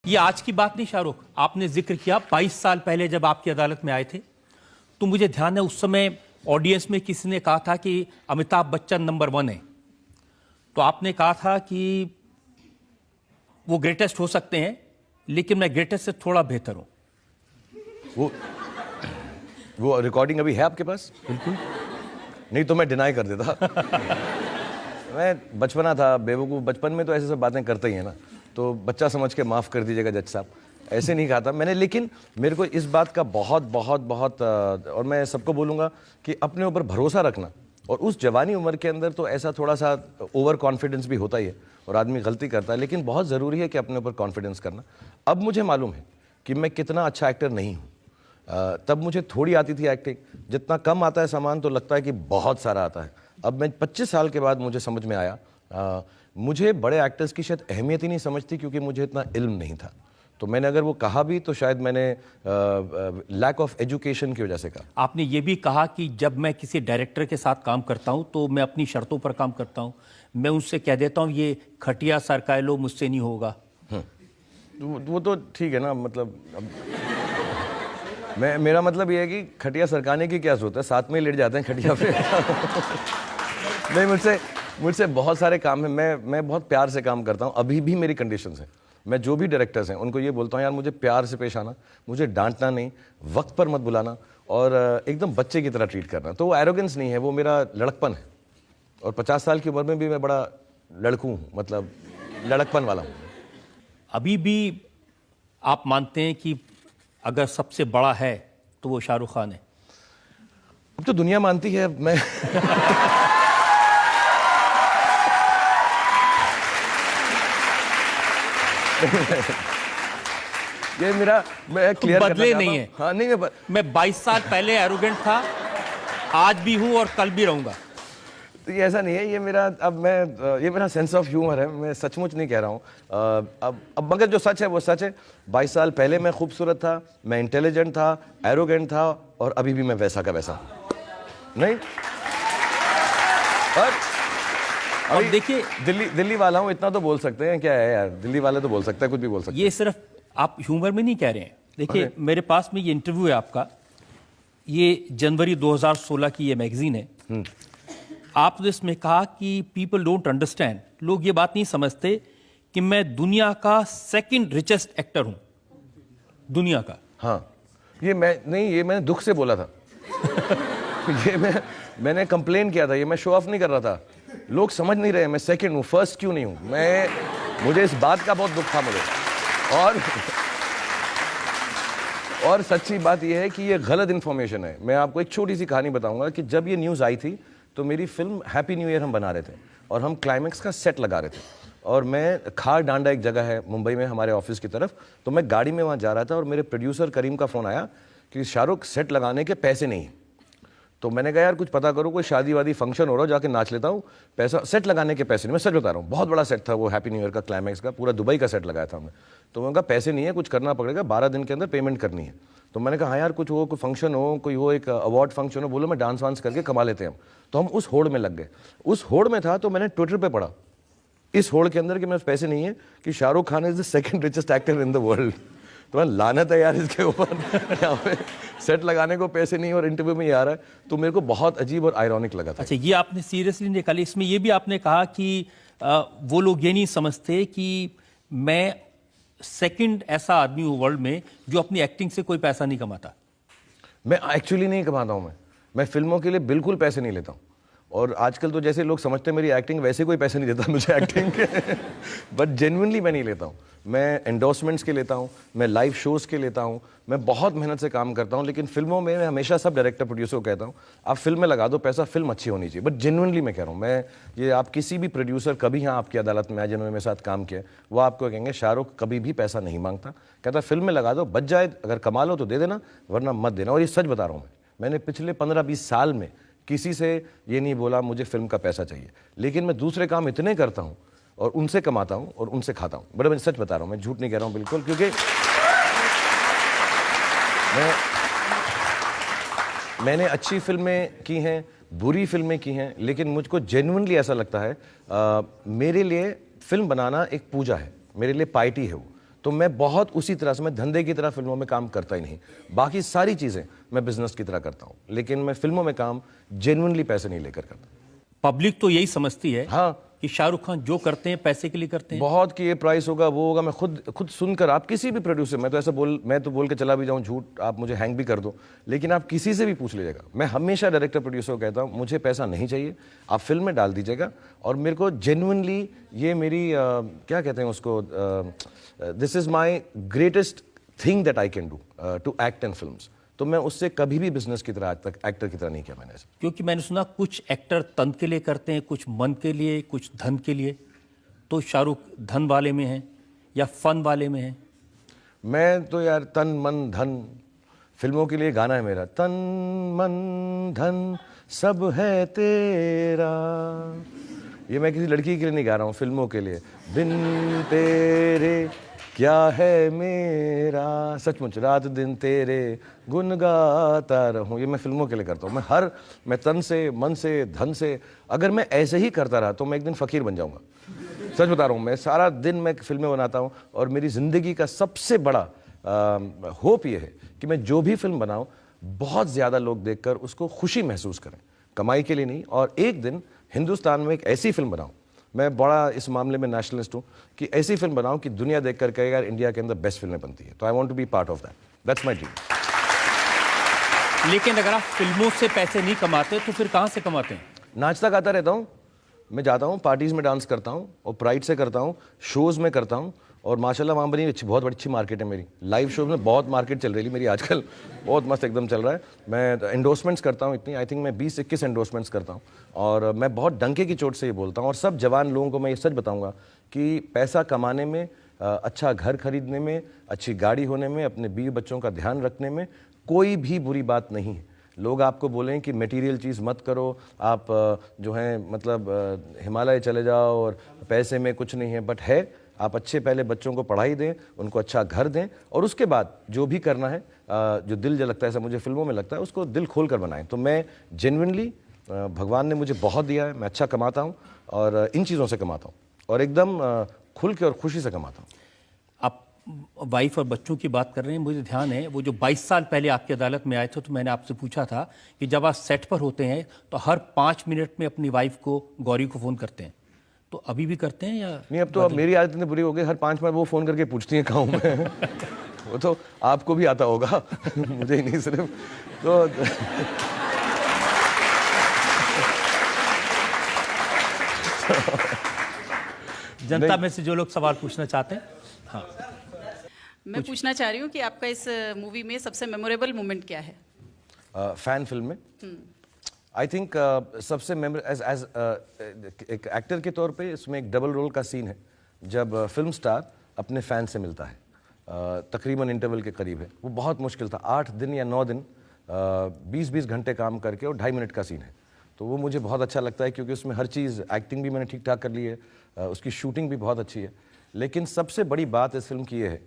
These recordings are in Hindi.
ये आज की बात नहीं शाहरुख, आपने जिक्र किया 22 साल पहले जब आपकी अदालत में आए थे, तो मुझे ध्यान है उस समय ऑडियंस में किसी ने कहा था कि अमिताभ बच्चन नंबर 1 है। तो आपने कहा था कि वो ग्रेटेस्ट हो सकते हैं, लेकिन मैं ग्रेटेस्ट से थोड़ा बेहतर हूं। वो रिकॉर्डिंग अभी है आपके पास? बिल्कुल नहीं तो मैं डिनाई कर देता। मैं बचपना था, बेवकूफ़, बचपन में तो ऐसे सब बातें करते ही है ना, तो बच्चा समझ के माफ़ कर दीजिएगा जज साहब, ऐसे नहीं कहा था मैंने। लेकिन मेरे को इस बात का बहुत बहुत बहुत और मैं सबको बोलूँगा कि अपने ऊपर भरोसा रखना। और उस जवानी उम्र के अंदर तो ऐसा थोड़ा सा ओवर कॉन्फिडेंस भी होता ही है और आदमी गलती करता है, लेकिन बहुत ज़रूरी है कि अपने ऊपर कॉन्फिडेंस करना। अब मुझे मालूम है कि मैं कितना अच्छा एक्टर नहीं हूँ। तब मुझे थोड़ी आती थी एक्टिंग, जितना कम आता है सामान तो लगता है कि बहुत सारा आता है। अब मैं 25 साल के बाद मुझे समझ में आया, मुझे बड़े एक्टर्स की शायद अहमियत ही नहीं समझती, क्योंकि मुझे इतना इल्म नहीं था। तो मैंने अगर वो कहा भी तो शायद मैंने लैक ऑफ एजुकेशन की वजह से कहा। आपने ये भी कहा कि जब मैं किसी डायरेक्टर के साथ काम करता हूं तो मैं अपनी शर्तों पर काम करता हूं, मैं उनसे कह देता हूं ये खटिया सरकाए लो, मुझसे नहीं होगा। वो तो ठीक है ना, मतलब मेरा मतलब ये है कि खटिया सरकाने की क्या जरूरत है, साथ में ही लेट जाते हैं खटिया पे। नहीं, मुझसे बहुत सारे काम है, मैं बहुत प्यार से काम करता हूँ। अभी भी मेरी कंडीशंस हैं, मैं जो भी डायरेक्टर्स हैं उनको ये बोलता हूँ, यार मुझे प्यार से पेश आना, मुझे डांटना नहीं, वक्त पर मत बुलाना और एकदम बच्चे की तरह ट्रीट करना। तो वो एरोगेंस नहीं है, वो मेरा लड़कपन है। और 50 साल की उम्र में भी मैं बड़ा लड़कू हूँ, मतलब लड़कपन वाला हूँ। अभी भी आप मानते हैं कि अगर सबसे बड़ा है तो वो शाहरुख खान है? अब तो दुनिया मानती है। मैं ये मेरा, मैं क्लियर बदले नहीं है। हाँ नहीं, मैं 22 साल पहले एरोगेंट था, आज भी हूं और कल भी रहूंगा। तो ये ऐसा नहीं है, ये मेरा ये मेरा सेंस ऑफ ह्यूमर है, मैं सचमुच नहीं कह रहा हूँ। अब मगर जो सच है वो सच है। 22 साल पहले मैं खूबसूरत था, मैं इंटेलिजेंट था, एरोगेंट था, और अभी भी मैं वैसा का वैसा नहीं। और देखिए, दिल्ली वाला हूँ, इतना तो बोल सकते हैं। क्या है यार, दिल्ली वाले तो बोल सकते हैं, कुछ भी बोल सकते हैं। ये सिर्फ आप ह्यूमर में नहीं कह रहे हैं। देखिए मेरे पास में ये इंटरव्यू है आपका, ये जनवरी 2016 की ये मैगजीन है। आपने इसमें कहा कि पीपल डोंट अंडरस्टैंड, लोग ये बात नहीं समझते कि मैं दुनिया का सेकंड रिचेस्ट एक्टर हूं, दुनिया का। हाँ, ये मैंने दुख से बोला था। ये मैंने कंप्लेन किया था, ये मैं शो ऑफ नहीं कर रहा था। लोग समझ नहीं रहे, मैं सेकंड हूँ, फर्स्ट क्यों नहीं हूँ। मुझे इस बात का बहुत दुख था मुझे। और सच्ची बात यह है कि ये गलत इन्फॉर्मेशन है। मैं आपको एक छोटी सी कहानी बताऊंगा कि जब ये न्यूज़ आई थी तो मेरी फिल्म हैप्पी न्यू ईयर हम बना रहे थे और हम क्लाइमैक्स का सेट लगा रहे थे, और मैं खार डांडा एक जगह है मुंबई में हमारे ऑफिस की तरफ, तो मैं गाड़ी में वहाँ जा रहा था और मेरे प्रोड्यूसर करीम का फ़ोन आया कि शाहरुख सेट लगाने के पैसे नहीं हैं। तो मैंने कहा यार कुछ पता करो, कोई शादी वादी फंक्शन हो रहा हो, जाके नाच लेता हूँ, पैसा सेट लगाने के पैसे नहीं। मैं सच बता रहा हूँ, बहुत बड़ा सेट था वो हैप्पी न्यू ईयर का, क्लाइमैक्स का, पूरा दुबई का सेट लगाया था हमने। तो मैंने कहा पैसे नहीं है, कुछ करना पड़ेगा, 12 दिन के अंदर पेमेंट करनी है। तो मैंने कहा हाँ यार, कुछ हो, कोई फंक्शन हो, कोई हो, एक अवार्ड फंक्शन हो, बोलो मैं डांस वांस करके कमा लेते हैं हम। तो हम उस होड़ में लग गए। उस होड़ में था तो मैंने ट्विटर पे पढ़ा इस होड़ के अंदर कि मेरे पास पैसे नहीं है, कि Shahrukh Khan is the second richest actor in the world. तो मैं लानत है यार इसके ऊपर, यहाँ पे सेट लगाने को पैसे नहीं और इंटरव्यू में ये आ रहा है। तो मेरे को बहुत अजीब और आयरॉनिक लगा था। अच्छा, ये आपने सीरियसली निकाली। इसमें ये भी आपने कहा कि वो लोग ये नहीं समझते कि मैं सेकंड ऐसा आदमी हूं वर्ल्ड में जो अपनी एक्टिंग से कोई पैसा नहीं कमाता। मैं एक्चुअली नहीं कमाता हूं। मैं फिल्मों के लिए बिल्कुल पैसे नहीं लेता हूं, और आजकल तो जैसे लोग समझते हैं मेरी एक्टिंग, वैसे कोई पैसे नहीं देता मुझे एक्टिंग के। बट जेन्युइनली मैं नहीं लेता हूँ। मैं एंडोर्समेंट्स के लेता हूँ, मैं लाइव शोज़ के लेता हूँ, मैं बहुत मेहनत से काम करता हूँ। लेकिन फिल्मों में मैं हमेशा सब डायरेक्टर प्रोड्यूसर को कहता हूँ, आप फिल्म में लगा दो पैसा, फिल्म अच्छी होनी चाहिए। बट जेन्युइनली मैं कह रहा हूँ, मैं ये आप किसी भी प्रोड्यूसर कभी यहाँ आपकी अदालत में आए जिन्होंने मेरे साथ काम किया, वो आपको कहेंगे शाहरुख कभी भी पैसा नहीं मांगता, कहता फिल्म में लगा दो, बच जाए, अगर कमा लो तो दे देना, वरना मत देना। और ये सच बता रहा हूँ मैंने पिछले 15-20 साल में किसी से ये नहीं बोला मुझे फिल्म का पैसा चाहिए। लेकिन मैं दूसरे काम इतने करता हूँ और उनसे कमाता हूँ और उनसे खाता हूँ। बड़े मैं सच बता रहा हूँ, मैं झूठ नहीं कह रहा हूँ बिल्कुल, क्योंकि मैंने अच्छी फिल्में की हैं, बुरी फिल्में की हैं, लेकिन मुझको जेन्युइनली ऐसा लगता है मेरे लिए फिल्म बनाना एक पूजा है, मेरे लिए पार्टी है वो। तो मैं बहुत उसी तरह से, मैं धंधे की तरह फिल्मों में काम करता ही नहीं। बाकी सारी चीज़ें मैं बिजनेस की तरह करता हूँ, लेकिन मैं फिल्मों में काम जेन्युइनली पैसे नहीं लेकर करता। पब्लिक तो यही समझती है हाँ, कि शाहरुख खान जो करते हैं पैसे के लिए करते हैं। बहुत कि ये प्राइस होगा, वो होगा। मैं खुद सुनकर, आप किसी भी प्रोड्यूसर, मैं तो बोल के चला भी जाऊं झूठ, आप मुझे हैंग भी कर दो, लेकिन आप किसी से भी पूछ लीजिएगा, मैं हमेशा डायरेक्टर प्रोड्यूसर को कहता हूं, मुझे पैसा नहीं चाहिए, आप फिल्म में डाल दीजिएगा। और मेरे को जेन्युइनली ये मेरी क्या कहते हैं उसको, this is my greatest thing that I can do, to act in films. तो मैं उससे कभी भी बिजनेस की तरह आज तक एक्टर की तरह नहीं किया मैंने ऐसा। क्योंकि मैंने सुना कुछ एक्टर तन के लिए करते हैं, कुछ मन के लिए, कुछ धन के लिए। तो शाहरुख धन वाले में है या फन वाले में है? मैं तो यार तन मन धन, फिल्मों के लिए गाना है मेरा, तन मन धन सब है तेरा। ये मैं किसी लड़की के लिए नहीं गा रहा हूँ, फिल्मों के लिए। बिन तेरे क्या है मेरा, सचमुच रात दिन तेरे गुन गाता रहूं, ये मैं फिल्मों के लिए करता हूँ। मैं तन से, मन से, धन से, अगर मैं ऐसे ही करता रहा तो मैं एक दिन फकीर बन जाऊंगा। सच बता रहा हूँ, मैं सारा दिन मैं फिल्में बनाता हूँ और मेरी ज़िंदगी का सबसे बड़ा होप ये है कि मैं जो भी फिल्म बनाऊँ बहुत ज़्यादा लोग देखकर उसको खुशी महसूस करें, कमाई के लिए नहीं। और एक दिन हिंदुस्तान में एक ऐसी फिल्म बनाऊँ, मैं बड़ा इस मामले में नेशनलिस्ट हूँ, कि ऐसी फिल्म बनाऊँ कि दुनिया देखकर कहेगा यार इंडिया के अंदर बेस्ट फिल्में बनती है। तो I want to be part of that, that's my dream. लेकिन अगर आप फिल्मों से पैसे नहीं कमाते तो फिर कहाँ से कमाते हैं? नाचता गाता रहता हूँ, मैं जाता हूँ पार्टीज़ में डांस करता हूँ और प्राइड से करता हूँ, शोज़ में करता हूँ। और माशाल्लाह वहाँ बनी बहुत अच्छी मार्केट है मेरी, लाइव शोज़ में बहुत मार्केट चल रही है मेरी आजकल, बहुत मस्त एकदम चल रहा है। मैं एंडोर्समेंट्स करता हूँ इतनी, आई थिंक मैं 20-21 एंडोर्समेंट्स करता हूँ। और मैं बहुत डंके की चोट से ये बोलता हूँ, और सब जवान लोगों को मैं ये सच बताऊँगा कि पैसा कमाने में, अच्छा घर खरीदने में, अच्छी गाड़ी होने में, अपने बीवी बच्चों का ध्यान रखने में कोई भी बुरी बात नहीं है। लोग आपको बोलें कि मटेरियल चीज़ मत करो, आप जो हैं मतलब हिमालय चले जाओ और पैसे में कुछ नहीं है, बट है, आप अच्छे पहले बच्चों को पढ़ाई दें, उनको अच्छा घर दें, और उसके बाद जो भी करना है, जो दिल जो लगता है, ऐसा मुझे फिल्मों में लगता है, उसको दिल खोल कर बनाएं। तो मैं जेन्युइनली, भगवान ने मुझे बहुत दिया है, मैं अच्छा कमाता हूँ और इन चीज़ों से कमाता हूँ और एकदम खुल के और खुशी से कमाता हूँ। आप वाइफ और बच्चों की बात कर रहे हैं, मुझे ध्यान है वो जो 22 साल पहले आपकी अदालत में आए थे, तो मैंने आपसे पूछा था कि जब आप सेट पर होते हैं तो हर 5 मिनट में अपनी वाइफ को, गौरी को फ़ोन करते हैं, तो अभी भी करते हैं या नहीं? अब तो मेरी आदत इतनी बुरी हो गई, हर 5 मिनट वो फ़ोन करके पूछती हैं कहाँ हूँ मैं। वो तो आपको भी आता होगा मुझे ही नहीं सिर्फ तो जनता में से जो लोग सवाल पूछना चाहते हैं। हाँ, मैं पूछना चाह रही हूँ कि आपका इस मूवी में सबसे मेमोरेबल मोमेंट क्या है? फैन फिल्म में आई थिंक सबसे एज एक एक्टर के तौर पे इसमें एक डबल रोल का सीन है, जब फिल्म स्टार अपने फैन से मिलता है, तकरीबन इंटरवल के करीब है। वो बहुत मुश्किल था, 8 दिन या 9 दिन 20-20 घंटे काम करके, और 2.5 मिनट का सीन है। तो वो मुझे बहुत अच्छा लगता है क्योंकि उसमें हर चीज़, एक्टिंग भी मैंने ठीक ठाक कर ली है, उसकी शूटिंग भी बहुत अच्छी है। लेकिन सबसे बड़ी बात इस फिल्म की ये है,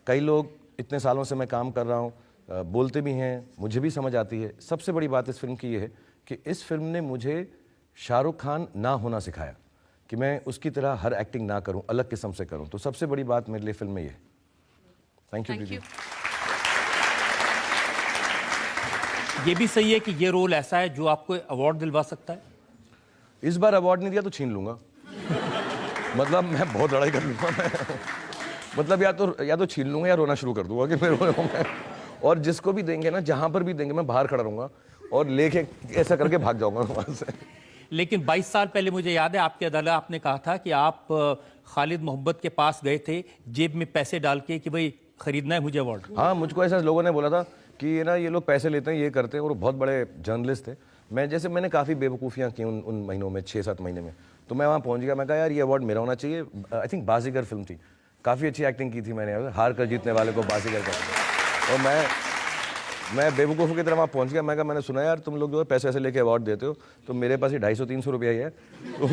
कई लोग, इतने सालों से मैं काम कर रहा हूँ, बोलते भी हैं, मुझे भी समझ आती है। सबसे बड़ी बात इस फिल्म की ये है कि इस फिल्म ने मुझे शाहरुख खान ना होना सिखाया, कि मैं उसकी तरह हर एक्टिंग ना करूं, अलग किस्म से करूं। तो सबसे बड़ी बात मेरे लिए फिल्म में ये है। Thank you. ये भी सही है कि ये रोल ऐसा है जो आपको अवार्ड दिलवा सकता है? इस बार अवार्ड नहीं दिया तो छीन लूंगा। मतलब मैं बहुत लड़ाई कर लूंगा मैं। मतलब या तो छीन लूंगा या रोना शुरू कर दूंगा कि मैं रो रहा हूं। और जिसको भी देंगे ना, जहां पर भी देंगे, मैं बाहर खड़ा रहूंगा और लेके ऐसा करके भाग जाऊंगा वहां से। लेकिन 22 साल पहले मुझे याद है आपकी अदालत, आपने कहा था कि आप खालिद मोहब्बत के पास गए थे जेब में पैसे डाल के कि भाई खरीदना है मुझे अवार्ड। हाँ, मुझको ऐसा लोगों ने बोला था कि ये ना, ये लोग पैसे लेते हैं, ये करते हैं, और बहुत बड़े जर्नलिस्ट थे। मैंने काफ़ी बेवकूफ़ियाँ की उन महीनों में, 6-7 महीने में। तो मैं वहाँ पहुँच गया, मैं कहा यार ये अवार्ड मेरा होना चाहिए। आई थिंक बाजीगर फिल्म थी, काफ़ी अच्छी एक्टिंग की थी मैंने, हार कर जीतने वाले को बाजीगर कर। और मैं बेवकूफ़ की तरह वहाँ पहुँच गया। मैं कहा, मैंने सुना यार तुम लोग जो है पैसे ऐसे लेके अवार्ड देते हो, तो मेरे पास ही 250-300 रुपया ही है, तुम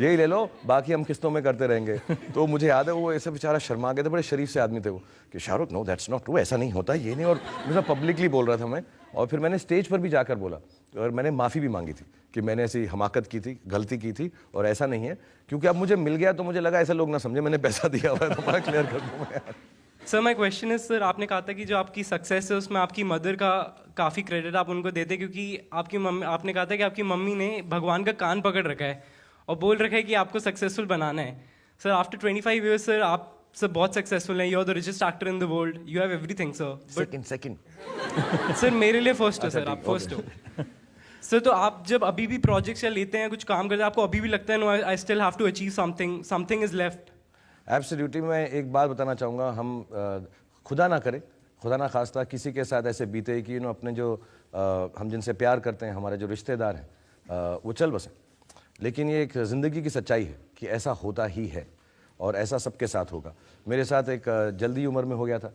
यही ले लो, बाकी हम किस्तों में करते रहेंगे। तो मुझे याद है वो ऐसे बेचारा शर्मा गए थे, बड़े शरीफ से आदमी थे वो, कि Shahrukh no that's not true, ऐसा नहीं होता, ये नहीं। और मेरा पब्लिकली बोल रहा था मैं। और फिर मैंने स्टेज पर भी जाकर बोला और मैंने माफ़ी भी मांगी थी कि मैंने ऐसी हमाकत की थी, गलती की थी, और ऐसा नहीं है, क्योंकि अब मुझे मिल गया तो मुझे लगा ऐसे लोग ना समझे मैंने पैसा दिया हुआ है, तो मैं क्लियर कर दूँ मैं। Sir my question is, sir आपने कहा था कि जो आपकी सक्सेस है उसमें आपकी मदर का काफ़ी क्रेडिट आप उनको देते, क्योंकि आपकी मम्मी, आपने कहा था कि आपकी मम्मी ने भगवान का कान पकड़ रखा है और बोल रखा है कि आपको सक्सेसफुल बनाना है। सर आफ्टर 25 ईयर्स सर आप सर बहुत सक्सेसफुल हैं, you are the richest actor in the world, you have everything sir, but second sir मेरे लिए फर्स्ट हो अच्छा, सर, आप ठीक, फर्स्ट हो सर। तो आप जब अभी भी प्रोजेक्ट्स या लेते हैं, कुछ काम करते हैं, आपको अभी भी लगता है no I still have to achieve something, something is left? Absolutely. मैं एक बात बताना चाहूँगा, हम खुदा ना करे, खुदा ना खास्ता किसी के साथ ऐसे बीते कि अपने जो हम जिनसे प्यार करते हैं, हमारे जो रिश्तेदार हैं, वो चल बसें, लेकिन ये एक ज़िंदगी की सच्चाई है कि ऐसा होता ही है और ऐसा सबके साथ होगा। मेरे साथ एक जल्दी उम्र में हो गया था,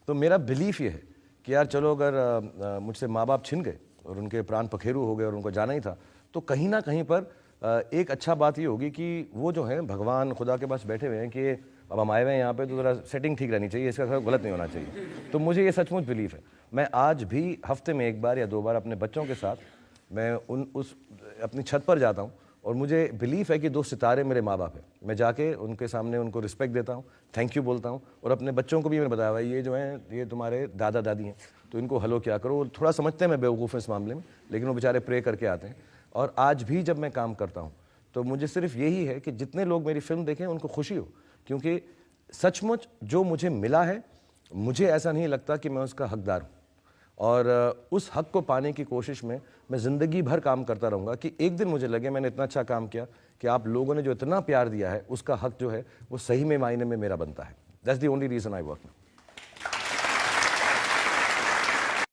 तो मेरा बिलीफ ये है कि यार चलो अगर मुझसे माँ बाप छिन गए और उनके प्राण पखेरु हो गए और उनको जाना ही था, तो कहीं ना कहीं पर एक अच्छा बात ये होगी कि वो जो है भगवान खुदा के पास बैठे हुए हैं कि अब हम आए हुए हैं यहाँ पे, तो ज़रा सेटिंग ठीक रहनी चाहिए, इसका गलत नहीं होना चाहिए। तो मुझे ये सचमुच बिलीफ है। मैं आज भी हफ्ते में 1 बार या 2 बार अपने बच्चों के साथ मैं उस अपनी छत पर जाता हूँ, और मुझे बिलीफ है कि 2 सितारे मेरे माँ बाप हैं। मैं जाके उनके सामने उनको रिस्पेक्ट देता हूँ, थैंक यू बोलता हूँ, और अपने बच्चों को भी मैंने बताया भाई ये जो हैं ये तुम्हारे दादा दादी हैं, तो इनको हेलो क्या करो। वो थोड़ा समझते हैं मैं बेवकूफ़ इस मामले में, लेकिन वो बेचारे प्रे करके आते हैं। और आज भी जब मैं काम करता हूँ तो मुझे सिर्फ यही है कि जितने लोग मेरी फिल्म देखें उनको खुशी हो, क्योंकि सचमुच जो मुझे मिला है, मुझे ऐसा नहीं लगता कि मैं उसका हकदार हूँ, और उस हक को पाने की कोशिश में मैं ज़िंदगी भर काम करता रहूँगा कि एक दिन मुझे लगे मैंने इतना अच्छा काम किया कि आप लोगों ने जो इतना प्यार दिया है उसका हक जो है वो सही में मायने में मेरा बनता है। That's the only reason I work now.